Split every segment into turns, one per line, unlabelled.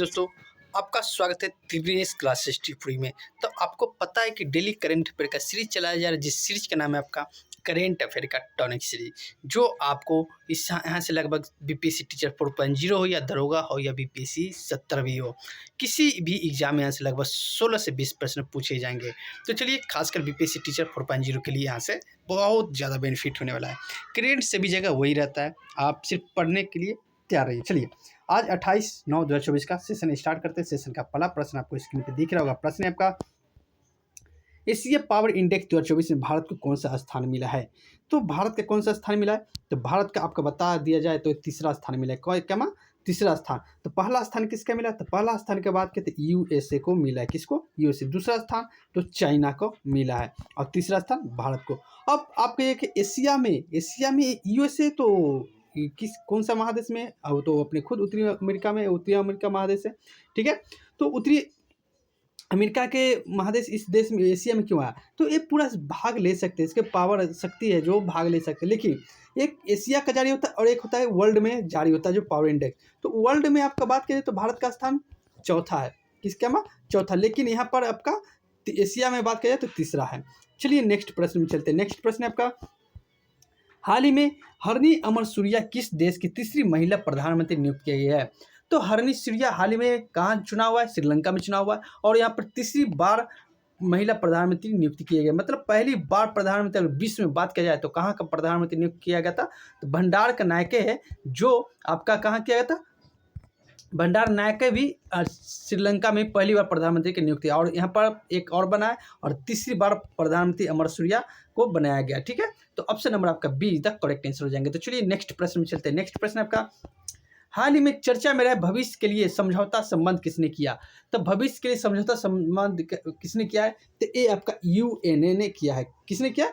दोस्तों, आपका स्वागत है त्रिवेणी क्लास हिस्ट्री फ्री में। तो आपको पता है कि डेली करंट अफेयर का सीरीज चलाया जा रहा है, जिस सीरीज का नाम है आपका करेंट अफेयर का टॉनिक सीरीज, जो आपको इस यहाँ से लगभग बीपीएससी टीचर 4.0 हो या दरोगा हो या बीपीएससी 70 हो, किसी भी एग्जाम यहाँ से लगभग 16 से 20 प्रश्न पूछे जाएंगे। तो चलिए, खासकर बीपीएससी टीचर 4.0 के लिए यहाँ से बहुत ज़्यादा बेनिफिट होने वाला है। करेंट सभी जगह वही रहता है, आप सिर्फ पढ़ने के लिए तैयार रहिए। चलिए, आज 28/9/2024 का सेशन स्टार्ट करते हैं। सेशन का पहला प्रश्न आपको स्क्रीन पे दिख रहा होगा। प्रश्न है आपका, एशिया पावर इंडेक्स 2024 में भारत को कौन सा स्थान मिला है? तो भारत का कौन सा स्थान मिला है? तो भारत का आपको बता दिया जाए तो तीसरा स्थान मिला है। क्या तीसरा स्थान। तो पहला स्थान किसका मिला? तो पहला स्थान के बाद कहते यूएसए को मिला है। किसको? यूएसए। दूसरा स्थान तो चाइना को मिला है और तीसरा स्थान भारत को। अब आप कहिए कि एशिया में यूएसए तो किस कौन सा महादेश में है? अब तो अपने खुद उत्तरी अमेरिका में, उत्तरी अमेरिका महादेश है। ठीक है, तो उत्तरी अमेरिका के महादेश इस देश में, एशिया में क्यों आया? तो ये पूरा भाग ले सकते हैं, इसके पावर शक्ति है जो भाग ले सकते हैं। लेकिन एक एशिया का जारी होता है और एक होता है वर्ल्ड में जारी होता है जो पावर इंडेक्स। तो वर्ल्ड में आपका बात करें तो भारत का स्थान चौथा है। किसका में? चौथा। लेकिन यहाँ पर आपका एशिया में बात करें तो तीसरा है। चलिए नेक्स्ट प्रश्न में चलते हैं। नेक्स्ट प्रश्न है आपका, हाल ही में हरनी अमर सूरिया किस देश की तीसरी महिला प्रधानमंत्री नियुक्त किया गया है? तो हरनी सूरिया हाल ही में कहाँ चुनाव हुआ है? श्रीलंका में चुनाव हुआ है और यहाँ पर तीसरी बार महिला प्रधानमंत्री नियुक्त किए गए। मतलब पहली बार प्रधानमंत्री अगर विश्व में बात किया जाए तो कहाँ का प्रधानमंत्री नियुक्त किया गया था? तो भंडार का नायके है, जो आपका कहाँ किया गया था? भंडार नायके भी श्रीलंका में पहली बार प्रधानमंत्री की नियुक्ति, और यहाँ पर एक और बना है और तीसरी बार प्रधानमंत्री अमर सूर्या को बनाया गया। ठीक है, तो ऑप्शन नंबर आपका बी द करेक्ट आंसर हो जाएंगे। तो चलिए नेक्स्ट प्रश्न में चलते हैं। नेक्स्ट प्रश्न आपका, हाल ही में चर्चा में रहे भविष्य के लिए समझौता संबंध किसने किया? तो भविष्य के लिए समझौता संबंध किसने किया है? तो ये आपका यूएनए ने किया है। किसने किया?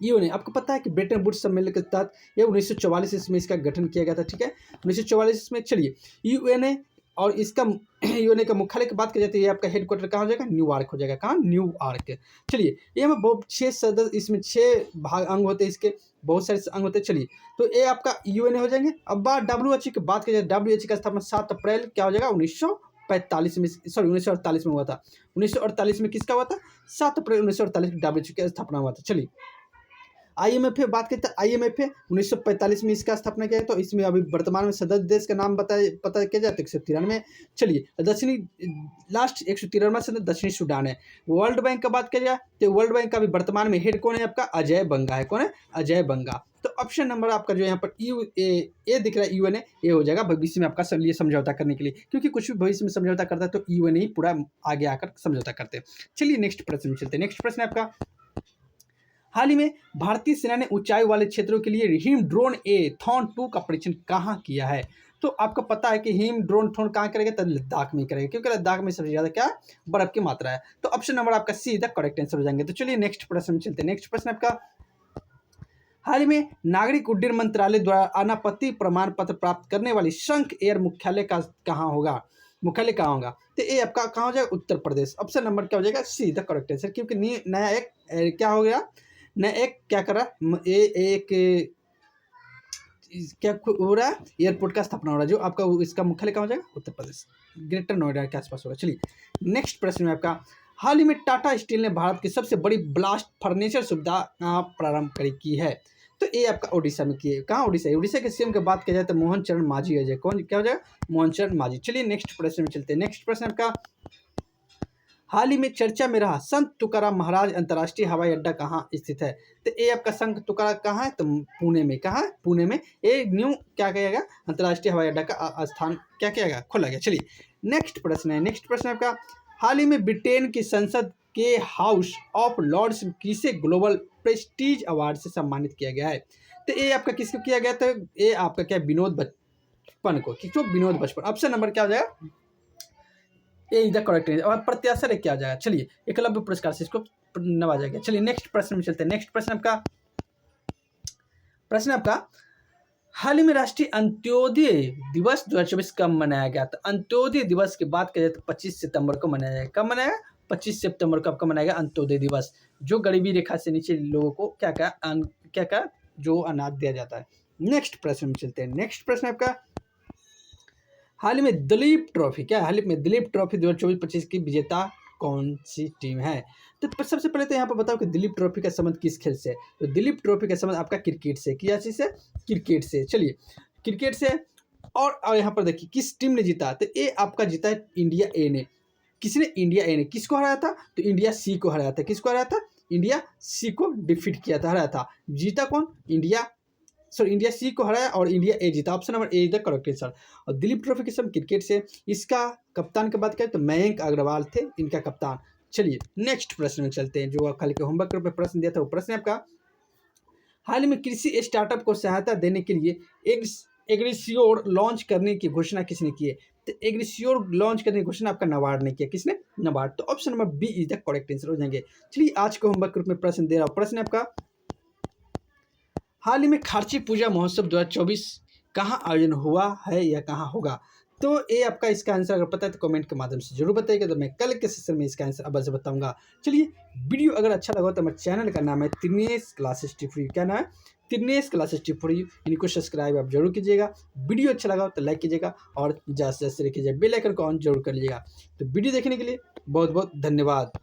यूएनए। आपको पता है कि ब्रेटन वुड्स सम्मेलन के तहत ये 1944 इसमें इसका गठन किया गया था। ठीक है, 1944 में। चलिए, यूएनए और इसका यूएनए का मुख्यालय की बात की जाती है, ये आपका हेडक्वार्टर कहाँ हो जाएगा? न्यूयॉर्क हो जाएगा। कहाँ? न्यूयॉर्क। चलिए, ये में बहुत 6 सदस्य, इसमें 6 भाग अंग होते हैं, इसके बहुत सारे अंग होते हैं। चलिए, तो ये आपका यूएनए हो जाएंगे। अब बात डब्ल्यूएचओ की बात की जाए, डब्ल्यूएचओ का स्थापना 7 अप्रैल क्या हो जाएगा? 1945 में, सॉरी 1948 में हुआ था। 1948 में किसका हुआ था? 7 अप्रैल 1948 में डब्ल्यूएचओ की स्थापना हुआ था। चलिए, आईएमएफ बात करते हैं। आईएमएफ 1945 में इसका स्थापना किया है। तो इसमें अभी वर्तमान में सदस्य देश का नाम पता किया जाए तो 193। चलिए, दक्षिणी लास्ट 193वां सदस्य दक्षिणी सूडान है। वर्ल्ड बैंक का बात किया जाए तो वर्ल्ड बैंक का भी वर्तमान में हेड कौन है? आपका अजय बंगा है। कौन है? अजय बंगा। तो ऑप्शन नंबर आपका जो यहाँ पर ए दिख रहा है यूएनए, ये हो जाएगा भविष्य में आपका लिए समझौता करने के लिए, क्योंकि कुछ भी भविष्य में समझौता करता है तो यूएनए ही पूरा आगे आकर समझौता करते हैं। चलिए नेक्स्ट प्रश्न में चलते हैं। नेक्स्ट प्रश्न है आपका, हाल ही में भारतीय सेना ने ऊंचाई वाले क्षेत्रों के लिए हिम ड्रोन थॉन 2 का परीक्षण कहाँ किया है? तो आपको पता है कि हिम ड्रोन थॉन कहाँ करेगा? तो लद्दाख में करेगा, क्योंकि लद्दाख में सबसे ज्यादा क्या बर्फ की मात्रा है। तो ऑप्शन नंबर आपका सी द करेक्ट आंसर हो जाएंगे। तो चलिए नेक्स्ट प्रश्न में चलते हैं। नेक्स्ट प्रश्न आपका, हाल ही में नागरिक उड्डयन मंत्रालय द्वारा अनापत्ति प्रमाण पत्र प्राप्त करने वाली शंख एयर मुख्यालय का कहाँ होगा? मुख्यालय कहाँ होगा? तो ये आपका कहाँ हो जाएगा? उत्तर प्रदेश। ऑप्शन नंबर क्या हो जाएगा? सी द करेक्ट आंसर, क्योंकि नया एक क्या हो गया? न एक क्या कर रहा है? एक क्या हो रहा है? एयरपोर्ट का स्थापना हो रहा है, जो आपका इसका मुख्यालय कहाँ हो जाएगा? उत्तर प्रदेश, ग्रेटर नोएडा के आसपास होगा। चलिए नेक्स्ट प्रश्न में आपका, हाल ही में टाटा स्टील ने भारत की सबसे बड़ी ब्लास्ट फर्नीचर सुविधा प्रारंभ की है? तो ये आपका ओडिशा में की है। कहाँ? ओडिशा। ओडिशा के सीएम की बात की जाए तो मोहन चरण मांझी हो जाए। कौन क्या हो जाएगा? मोहन चरण मांझी। चलिए नेक्स्ट प्रश्न में चलते हैं। नेक्स्ट प्रश्न आपका, हाल ही में चर्चा में रहा संत तुकाराम महाराज अंतर्राष्ट्रीय हवाई अड्डा कहाँ स्थित है? तो ये आपका संत तुकाराम कहाँ है? तो पुणे में। कहाँ है? पुणे में। ये न्यू क्या किया गया? अंतर्राष्ट्रीय हवाई अड्डा का स्थान क्या किया गया? खोला गया। चलिए नेक्स्ट प्रश्न है। नेक्स्ट प्रश्न आपका, हाल ही में ब्रिटेन की संसद के हाउस ऑफ लॉर्ड्स किसे ग्लोबल प्रेस्टीज अवार्ड से सम्मानित किया गया है? तो ये आपका किसको किया गया? तो ये आपका क्या? विनोद बचपन को। किसको? विनोद बचपन। ऑप्शन नंबर क्या हो जाएगा? ये इधर करेक्ट है। और प्रत्याशा क्या आ जाएगा? चलिए, एकलव्य पुरस्कार से इसको नवाजा गया। चलिए नेक्स्ट प्रश्न में चलते हैं। नेक्स्ट प्रश्न आपका, हाल ही में राष्ट्रीय अंत्योदय दिवस 2024 कब मनाया गया? तो अंत्योदय दिवस की बात करें तो 25 सितंबर को मनाया जाएगा। कब मनाया? 25 सितंबर को आपका मनाएगा अंत्योदय दिवस, जो गरीबी रेखा से नीचे लोगों को क्या जो अनाज दिया जाता है। नेक्स्ट प्रश्न में चलते हैं। नेक्स्ट प्रश्न आपका, हाल ही में दिलीप ट्रॉफी, क्या हाल ही में दिलीप ट्रॉफी 2024-25 की विजेता कौन सी टीम है? तो सबसे पहले तो यहाँ पर बताओ कि दिलीप ट्रॉफी का संबंध किस खेल से है? तो दिलीप ट्रॉफी का संबंध आपका क्रिकेट से, क्या चीज़ से? क्रिकेट से। चलिए, क्रिकेट से। और यहाँ पर देखिए किस टीम ने जीता, तो ये आपका जीता है इंडिया ए ने। किसने? इंडिया ए ने। किसको हराया था? तो इंडिया सी को हराया था। किसको हराया था? इंडिया सी को डिफीट किया था, हराया था। जीता कौन? इंडिया सी को हराया और इंडिया ए जीता। Option number A is the correct answer. और दिलीप ट्रॉफी के समय क्रिकेट से इसका कप्तान की बात करें तो मयंक अग्रवाल थे इनका कप्तान। चलिए नेक्स्ट प्रश्न में चलते हैं, जो कल के होमवर्क पे प्रश्न दिया था वो प्रश्न है आपका, हाल ही में कृषि स्टार्टअप को सहायता देने के लिए एग्रीश्योर लॉन्च करने की घोषणा किसने की है? तो एग्रीश्योर लॉन्च करने की घोषणा आपका नाबार्ड ने किया। किसने? नाबार्ड। तो option number B is the correct answer हो जाएंगे। चलिए आज के होमवर्क ग्रुप में प्रश्न दे रहा हूँ। प्रश्न है आपका, हाल ही में खारची पूजा महोत्सव 2024 कहाँ आयोजन हुआ है या कहाँ होगा? तो ये आपका इसका आंसर अगर पता है तो कमेंट के माध्यम से जरूर बताइएगा, तो मैं कल के सेशन में इसका आंसर अब से बताऊंगा। चलिए वीडियो अगर अच्छा लगा तो मेरे चैनल का नाम है त्रिनेश क्लासेस टिप्स, क्या नाम है? त्रिनेश क्लासेस टिप्स। इनको सब्सक्राइब आप जरूर कीजिएगा। वीडियो अच्छा लगा तो लाइक कीजिएगा और ज़्यादा से ज़्यादा शेयर कीजिएगा, बेल आइकन को ऑन जरूर कर लीजिएगा। तो वीडियो देखने के लिए बहुत बहुत धन्यवाद।